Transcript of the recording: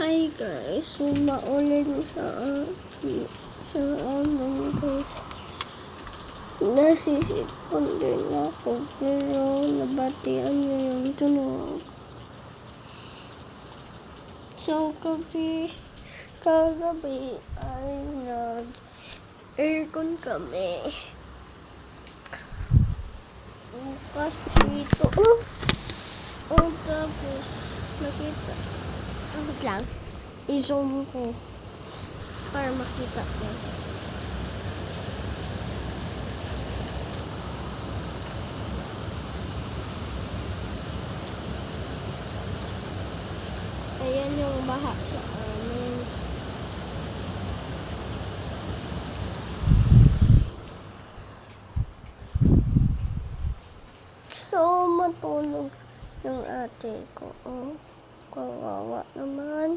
Hi guys, so maulan sa amin guys. Nasisipon din ako pero nabatian niyo yung tunog. So kagabi ay nag-aircon kami. Bukas dito. Tapos nakita. Wait lang. I-zoom ko para makita ko. Ayan yung baha sa amin. So, matulog yung ate ko. Kawawa naman.